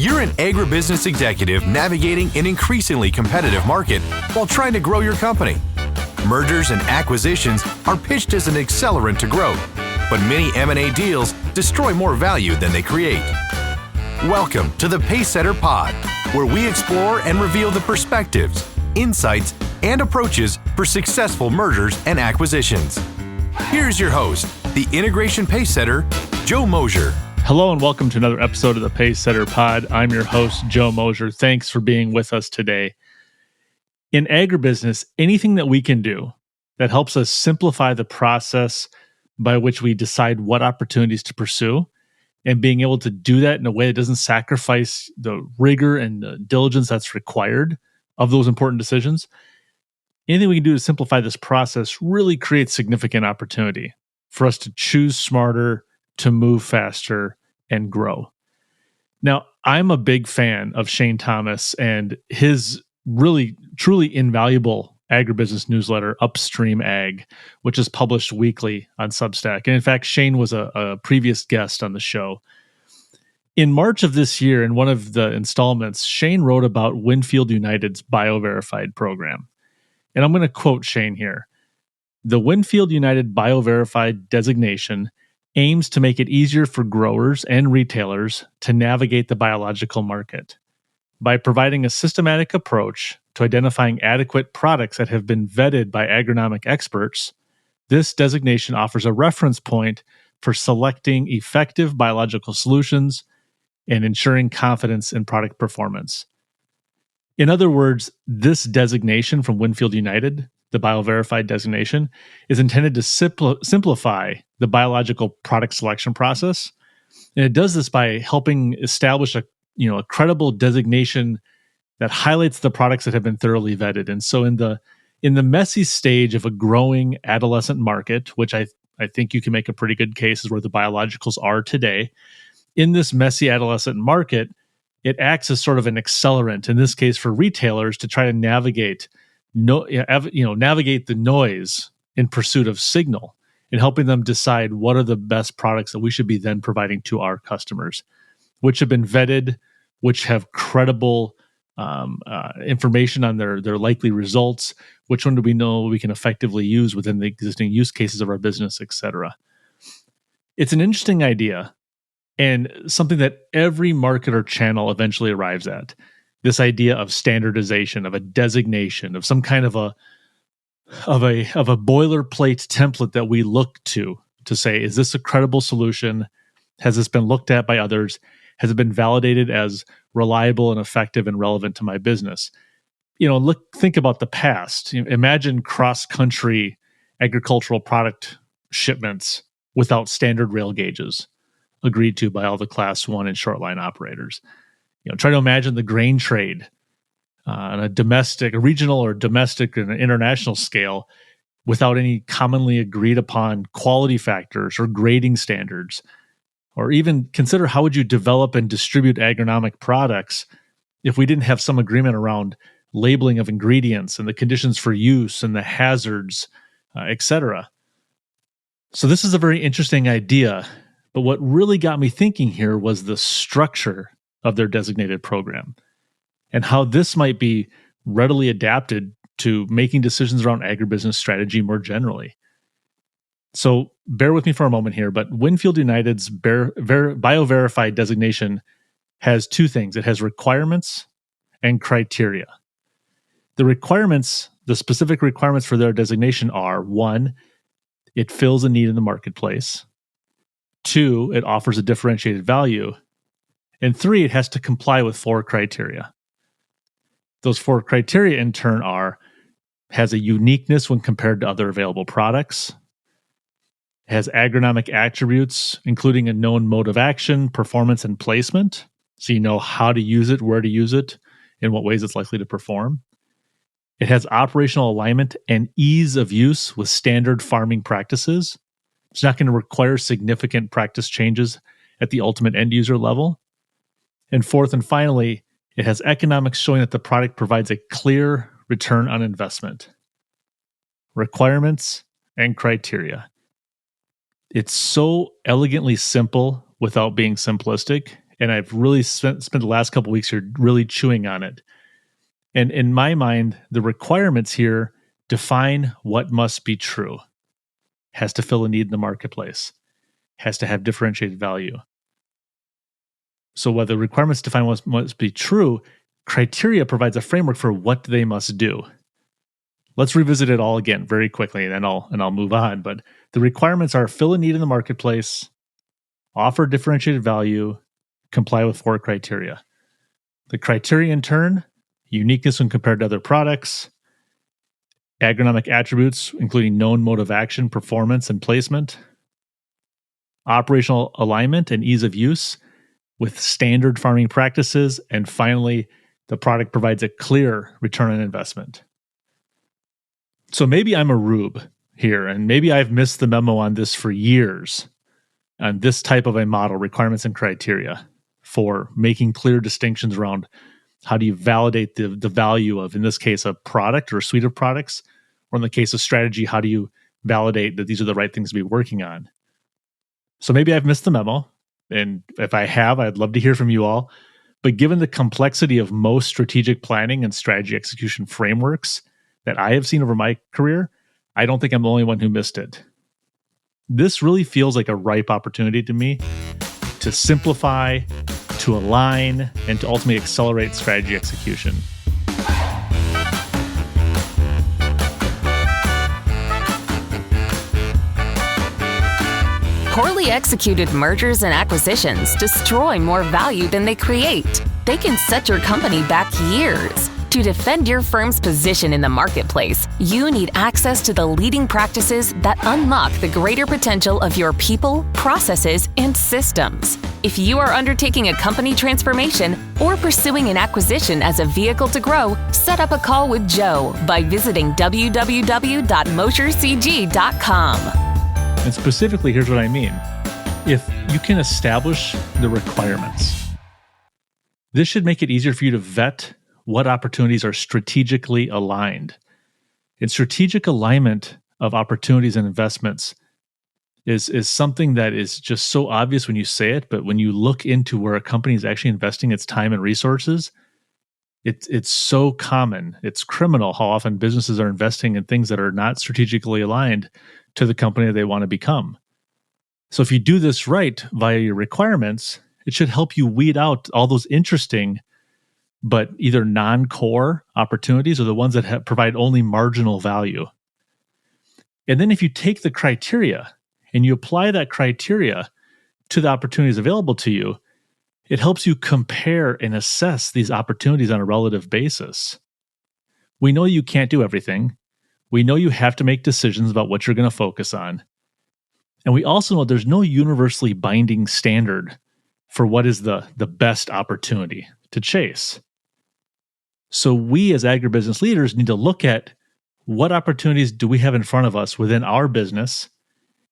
You're an agribusiness executive navigating an increasingly competitive market while trying to grow your company. Mergers and acquisitions are pitched as an accelerant to growth, but many M&A deals destroy more value than they create. Welcome to the Pacesetter Pod, where we explore and reveal the perspectives, insights, and approaches for successful mergers and acquisitions. Here's your host, the Integration Pacesetter, Joe Mosier. Hello and welcome to another episode of the Pacesetter Pod. I'm your host, Joe Mosier. Thanks for being with us today. In agribusiness, anything that we can do that helps us simplify the process by which we decide what opportunities to pursue, and being able to do that in a way that doesn't sacrifice the rigor and the diligence that's required of those important decisions, anything we can do to simplify this process really creates significant opportunity for us to choose smarter, to move faster, and grow. Now, I'm a big fan of Shane Thomas and his really, truly invaluable agribusiness newsletter, Upstream Ag, which is published weekly on Substack. And in fact, Shane was a previous guest on the show. In March of this year, in one of the installments, Shane wrote about Winfield United's BioVerified program. And I'm going to quote Shane here. The Winfield United BioVerified designation aims to make it easier for growers and retailers to navigate the biological market. By providing a systematic approach to identifying adequate products that have been vetted by agronomic experts, this designation offers a reference point for selecting effective biological solutions and ensuring confidence in product performance. In other words, this designation from Winfield United, the BioVerified designation, is intended to simplify the biological product selection process. And it does this by helping establish a credible designation that highlights the products that have been thoroughly vetted. And so in the messy stage of a growing adolescent market, which I think you can make a pretty good case is where the biologicals are today, in this messy adolescent market, it acts as sort of an accelerant, in this case for retailers, to try to navigate the noise in pursuit of signal and helping them decide what are the best products that we should be then providing to our customers, which have been vetted, which have credible information on their likely results, which one do we know we can effectively use within the existing use cases of our business, etc. It's an interesting idea and something that every market or channel eventually arrives at. This idea of standardization, of a designation, of some kind of a boilerplate template that we look to say, is this a credible solution? Has this been looked at by others? Has it been validated as reliable and effective and relevant to my business? Think about the past. Imagine cross-country agricultural product shipments without standard rail gauges agreed to by all the Class 1 and short line operators. Try to imagine the grain trade on a regional or domestic and an international scale without any commonly agreed upon quality factors or grading standards. Or even consider, how would you develop and distribute agronomic products if we didn't have some agreement around labeling of ingredients and the conditions for use and the hazards, etc. So this is a very interesting idea, but what really got me thinking here was the structure of their designated program and how this might be readily adapted to making decisions around agribusiness strategy more generally. So bear with me for a moment here, but Winfield United's BioVerified designation has two things. It has requirements and criteria. The specific requirements for their designation are: 1, it fills a need in the marketplace; 2, it offers a differentiated value; and 3, it has to comply with 4 criteria. Those 4 criteria in turn are: has a uniqueness when compared to other available products; has agronomic attributes, including a known mode of action, performance, and placement, so you know how to use it, where to use it, in what ways it's likely to perform. It has operational alignment and ease of use with standard farming practices. It's not going to require significant practice changes at the ultimate end user level. And fourth and finally, it has economics showing that the product provides a clear return on investment. Requirements and criteria. It's so elegantly simple without being simplistic, And I've really spent the last couple of weeks here really chewing on it. And in my mind, the requirements here define what must be true. Has to fill a need in the marketplace. Has to have differentiated value. So while the requirements define what must be true, criteria provides a framework for what they must do. Let's revisit it all again very quickly, and then I'll move on. But the requirements are fill a need in the marketplace, offer differentiated value, comply with 4 criteria. The criteria in turn, uniqueness when compared to other products, agronomic attributes, including known mode of action, performance, and placement, operational alignment and ease of use with standard farming practices, and finally, the product provides a clear return on investment. So maybe I'm a rube here, and maybe I've missed the memo on this for years, on this type of a model, requirements and criteria, for making clear distinctions around how do you validate the value of, in this case, a product or a suite of products, or in the case of strategy, how do you validate that these are the right things to be working on? So maybe I've missed the memo, and if I have, I'd love to hear from you all. But given the complexity of most strategic planning and strategy execution frameworks that I have seen over my career, I don't think I'm the only one who missed it. This really feels like a ripe opportunity to me to simplify, to align, and to ultimately accelerate strategy execution. Poorly executed mergers and acquisitions destroy more value than they create. They can set your company back years. To defend your firm's position in the marketplace, you need access to the leading practices that unlock the greater potential of your people, processes, and systems. If you are undertaking a company transformation or pursuing an acquisition as a vehicle to grow, set up a call with Joe by visiting www.moshercg.com. And specifically, here's what I mean. If you can establish the requirements, this should make it easier for you to vet what opportunities are strategically aligned. And strategic alignment of opportunities and investments is something that is just so obvious when you say it, but when you look into where a company is actually investing its time and resources, it's so common. It's criminal how often businesses are investing in things that are not strategically aligned to the company they want to become. So if you do this right via your requirements, it should help you weed out all those interesting but either non-core opportunities or the ones that provide only marginal value. And then if you take the criteria and you apply that criteria to the opportunities available to you, it helps you compare and assess these opportunities on a relative basis. We know you can't do everything. We know you have to make decisions about what you're going to focus on. And we also know there's no universally binding standard for what is the best opportunity to chase. So we as agribusiness leaders need to look at what opportunities do we have in front of us within our business,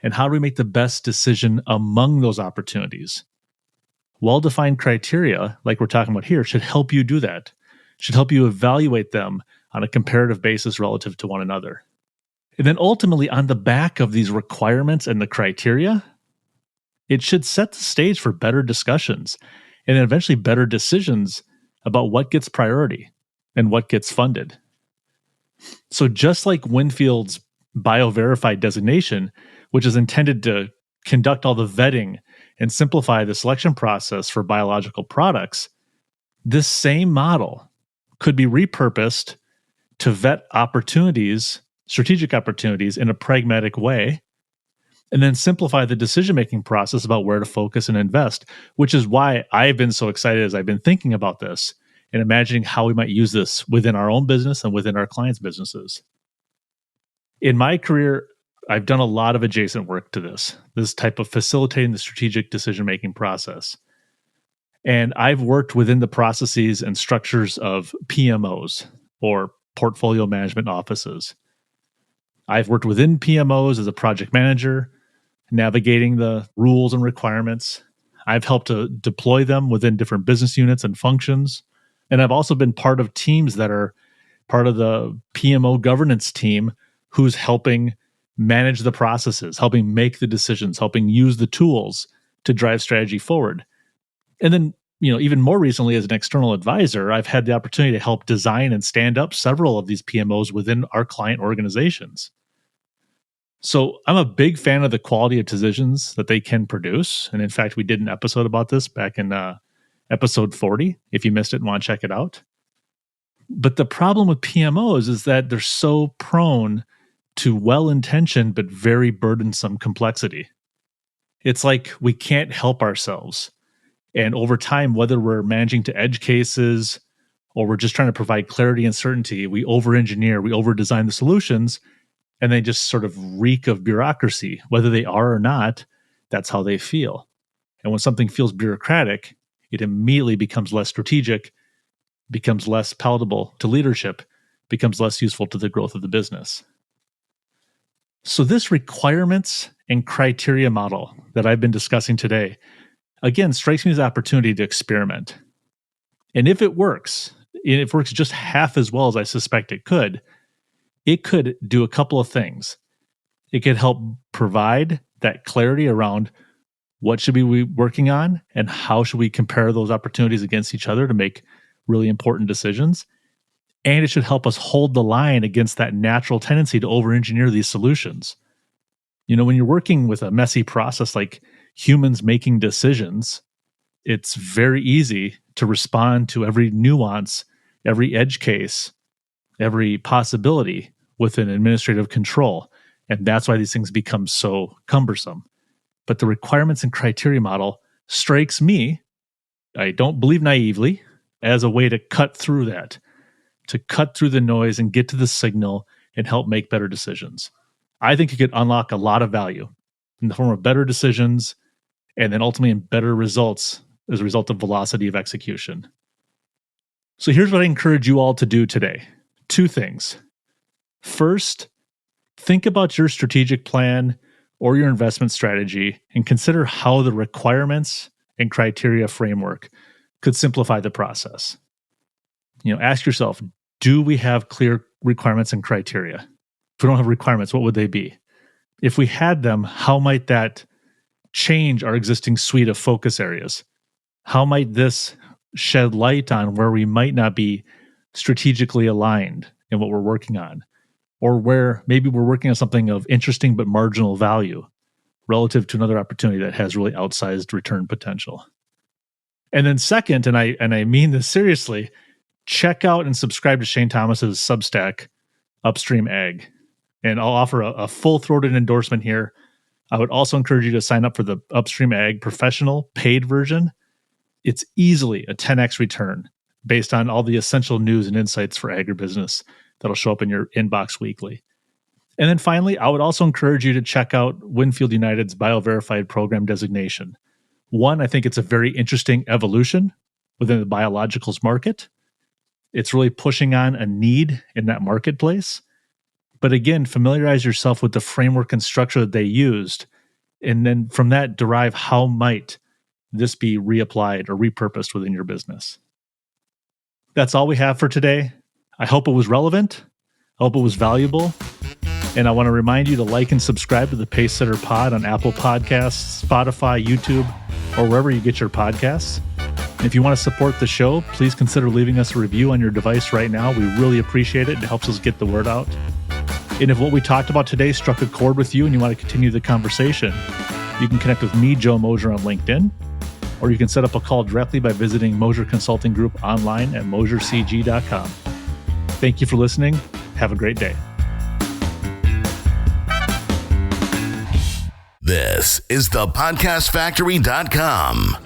and how do we make the best decision among those opportunities? Well-defined criteria, like we're talking about here, should help you do that, should help you evaluate them on a comparative basis relative to one another. And then ultimately, on the back of these requirements and the criteria, it should set the stage for better discussions and then eventually better decisions about what gets priority and what gets funded. So just like Winfield's BioVerified designation, which is intended to conduct all the vetting and simplify the selection process for biological products, this same model could be repurposed to vet opportunities, strategic opportunities, in a pragmatic way, and then simplify the decision-making process about where to focus and invest, which is why I've been so excited as I've been thinking about this and imagining how we might use this within our own business and within our clients' businesses. In my career, I've done a lot of adjacent work to this type of facilitating the strategic decision-making process. And I've worked within the processes and structures of PMOs, or portfolio management offices. I've worked within PMOs as a project manager, navigating the rules and requirements. I've helped to deploy them within different business units and functions. And I've also been part of teams that are part of the PMO governance team who's helping manage the processes, helping make the decisions, helping use the tools to drive strategy forward. And then, even more recently as an external advisor, I've had the opportunity to help design and stand up several of these PMOs within our client organizations. So I'm a big fan of the quality of decisions that they can produce. And in fact, we did an episode about this back in episode 40. If you missed it and want to check it out. But the problem with PMOs is that they're so prone to well-intentioned but very burdensome complexity. It's like we can't help ourselves. And over time, whether we're managing to edge cases or we're just trying to provide clarity and certainty, we over-engineer, we over-design the solutions, and they just sort of reek of bureaucracy. Whether they are or not, that's how they feel. And when something feels bureaucratic, it immediately becomes less strategic, becomes less palatable to leadership, becomes less useful to the growth of the business. So this requirements and criteria model that I've been discussing today, again, strikes me as an opportunity to experiment. And if it works just half as well as I suspect it could do a couple of things. It could help provide that clarity around what should we be working on and how should we compare those opportunities against each other to make really important decisions. And it should help us hold the line against that natural tendency to over-engineer these solutions. When you're working with a messy process like humans making decisions, it's very easy to respond to every nuance, every edge case, every possibility with an administrative control. And that's why these things become so cumbersome. But the requirements and criteria model strikes me, I don't believe naively, as a way to cut through that, to cut through the noise and get to the signal and help make better decisions. I think it could unlock a lot of value in the form of better decisions and then ultimately in better results as a result of velocity of execution. So here's what I encourage you all to do today. 2 things. First, think about your strategic plan or your investment strategy and consider how the requirements and criteria framework could simplify the process. Ask yourself, do we have clear requirements and criteria? If we don't have requirements, what would they be? If we had them, how might that change our existing suite of focus areas? How might this shed light on where we might not be strategically aligned in what we're working on? Or where maybe we're working on something of interesting but marginal value relative to another opportunity that has really outsized return potential. And then second, and I mean this seriously, check out and subscribe to Shane Thomas's Substack, Upstream Ag. And I'll offer a full-throated endorsement here. I would also encourage you to sign up for the Upstream Ag Professional paid version. It's easily a 10x return based on all the essential news and insights for agribusiness that'll show up in your inbox weekly. And then finally, I would also encourage you to check out Winfield United's BioVerified program designation. One, I think it's a very interesting evolution within the biologicals market. It's really pushing on a need in that marketplace. But again, familiarize yourself with the framework and structure that they used, and then from that derive how might this be reapplied or repurposed within your business. That's all we have for today. I hope it was relevant. I hope it was valuable. And I want to remind you to like and subscribe to the Pacesetter Pod on Apple Podcasts, Spotify, YouTube, or wherever you get your podcasts. And if you want to support the show, please consider leaving us a review on your device right now. We really appreciate it. It helps us get the word out. And if what we talked about today struck a chord with you and you want to continue the conversation, you can connect with me, Joe Mosier, on LinkedIn, or you can set up a call directly by visiting Mosier Consulting Group online at mosiercg.com. Thank you for listening. Have a great day. This is the podcastfactory.com.